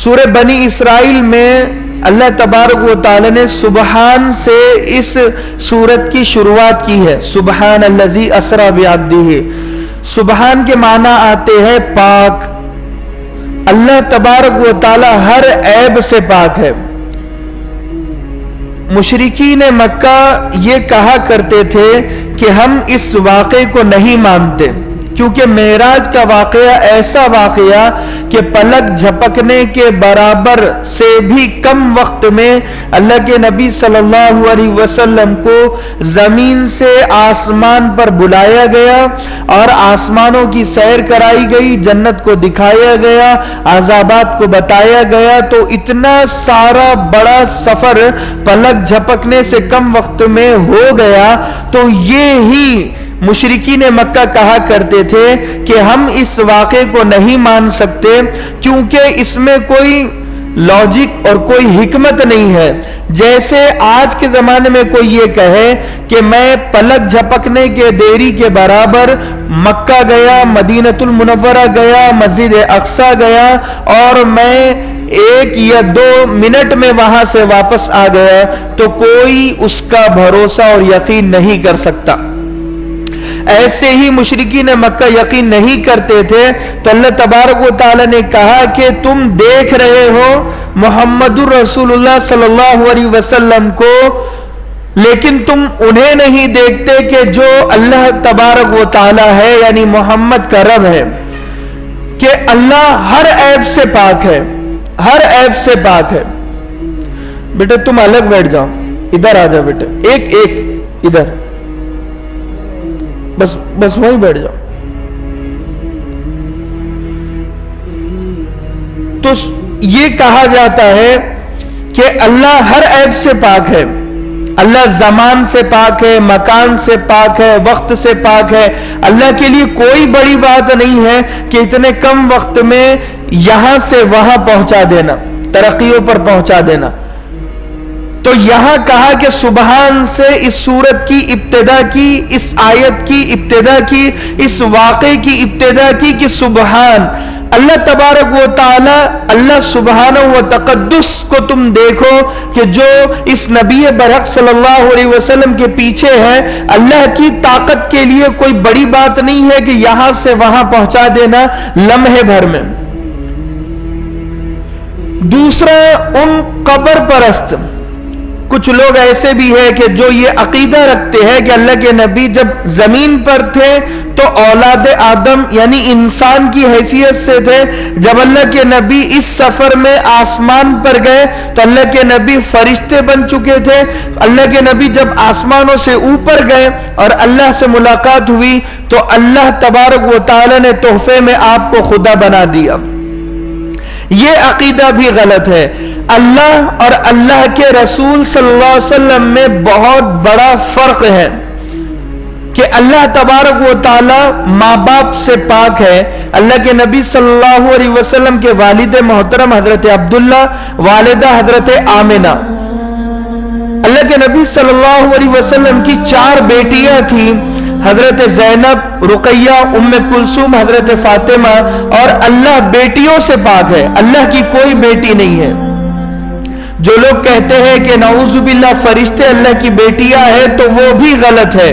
سورہ بنی اسرائیل میں اللہ تبارک و تعالی نے سبحان سے اس سورت کی شروعات کی ہے. سبحان الذی اسری بعبدہ. سبحان کے معنی آتے ہیں پاک. اللہ تبارک و تعالی ہر عیب سے پاک ہے. مشرکین مکہ یہ کہا کرتے تھے کہ ہم اس واقعے کو نہیں مانتے، کیونکہ معراج کا واقعہ ایسا واقعہ کہ پلک جھپکنے کے برابر سے بھی کم وقت میں اللہ کے نبی صلی اللہ علیہ وسلم کو زمین سے آسمان پر بلایا گیا اور آسمانوں کی سیر کرائی گئی، جنت کو دکھایا گیا، عذابات کو بتایا گیا. تو اتنا سارا بڑا سفر پلک جھپکنے سے کم وقت میں ہو گیا. تو یہ ہی مشرکین مکہ کہا کرتے تھے کہ ہم اس واقعے کو نہیں مان سکتے کیونکہ اس میں کوئی لاجک اور کوئی حکمت نہیں ہے. جیسے آج کے زمانے میں کوئی یہ کہے کہ میں پلک جھپکنے کے دیری کے برابر مکہ گیا، مدینہ المنورہ گیا، مسجد اقصی گیا اور میں 1 یا 2 منٹ میں وہاں سے واپس آ گیا، تو کوئی اس کا بھروسہ اور یقین نہیں کر سکتا. ایسے ہی مشرکین مکہ یقین نہیں کرتے تھے. تو اللہ تبارک و تعالی نے کہا کہ تم دیکھ رہے ہو محمد الرسول اللہ صلی اللہ علیہ وسلم کو، لیکن تم انہیں نہیں دیکھتے کہ جو اللہ تبارک و تعالی ہے، یعنی محمد کا رب ہے، کہ اللہ ہر عیب سے پاک ہے، ہر عیب سے پاک ہے. بیٹا تم الگ بیٹھ جاؤ، ادھر آ جاؤ بیٹا، ایک ادھر، بس وہیں بیٹھ جاؤ. تو یہ کہا جاتا ہے کہ اللہ ہر عیب سے پاک ہے. اللہ زمان سے پاک ہے، مکان سے پاک ہے، وقت سے پاک ہے. اللہ کے لیے کوئی بڑی بات نہیں ہے کہ اتنے کم وقت میں یہاں سے وہاں پہنچا دینا، ترقیوں پر پہنچا دینا. تو یہاں کہا کہ سبحان سے اس سورت کی ابتدا کی، اس آیت کی ابتدا کی، اس واقعے کی ابتدا کی کہ سبحان اللہ تبارک و تعالی، اللہ سبحانہ و تقدس کو تم دیکھو کہ جو اس نبی برحق صلی اللہ علیہ وسلم کے پیچھے ہے. اللہ کی طاقت کے لیے کوئی بڑی بات نہیں ہے کہ یہاں سے وہاں پہنچا دینا لمحے بھر میں. دوسرا، ان قبر پرست کچھ لوگ ایسے بھی ہیں کہ جو یہ عقیدہ رکھتے ہیں کہ اللہ کے نبی جب زمین پر تھے تو اولاد آدم یعنی انسان کی حیثیت سے تھے. جب اللہ کے نبی اس سفر میں آسمان پر گئے تو اللہ کے نبی فرشتے بن چکے تھے. اللہ کے نبی جب آسمانوں سے اوپر گئے اور اللہ سے ملاقات ہوئی تو اللہ تبارک و تعالی نے تحفے میں آپ کو خدا بنا دیا. یہ عقیدہ بھی غلط ہے. اللہ اور اللہ کے رسول صلی اللہ علیہ وسلم میں بہت بڑا فرق ہے کہ اللہ تبارک و تعالی ماں باپ سے پاک ہے. اللہ کے نبی صلی اللہ علیہ وسلم کے والد محترم حضرت عبداللہ، والدہ حضرت آمنہ. اللہ کے نبی صلی اللہ علیہ وسلم کی 4 بیٹیاں تھیں، حضرت زینب، رقیہ، ام کلثوم، حضرت فاطمہ. اور اللہ بیٹیوں سے پاک ہے، اللہ کی کوئی بیٹی نہیں ہے. جو لوگ کہتے ہیں کہ نعوذ باللہ فرشتے اللہ کی بیٹیاں ہیں تو وہ بھی غلط ہے.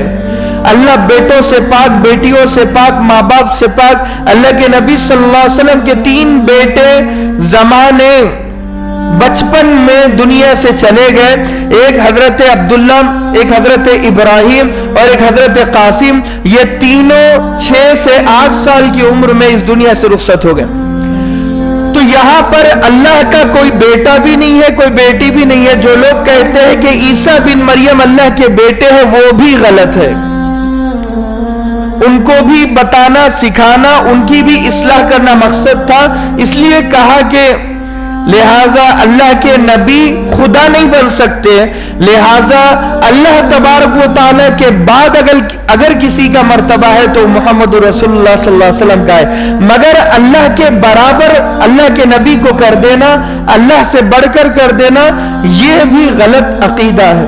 اللہ بیٹوں سے پاک، بیٹیوں سے پاک، ماں باپ سے پاک. اللہ کے نبی صلی اللہ علیہ وسلم کے 3 بیٹے زمانے بچپن میں دنیا سے چلے گئے. ایک حضرت عبداللہ، ایک حضرت ابراہیم اور ایک حضرت قاسم. یہ تینوں 6 سے 8 سال کی عمر میں اس دنیا سے رخصت ہو گئے. تو یہاں پر اللہ کا کوئی بیٹا بھی نہیں ہے، کوئی بیٹی بھی نہیں ہے. جو لوگ کہتے ہیں کہ عیسیٰ بن مریم اللہ کے بیٹے ہیں وہ بھی غلط ہے. ان کو بھی بتانا، سکھانا، ان کی بھی اصلاح کرنا مقصد تھا. اس لیے کہا کہ لہٰذا اللہ کے نبی خدا نہیں بن سکتے. لہٰذا اللہ تبارک و تعالیٰ کے بعد اگر کسی کا مرتبہ ہے تو محمد رسول اللہ صلی اللہ علیہ وسلم کا ہے. مگر اللہ کے برابر اللہ کے نبی کو کر دینا، اللہ سے بڑھ کر دینا، یہ بھی غلط عقیدہ ہے.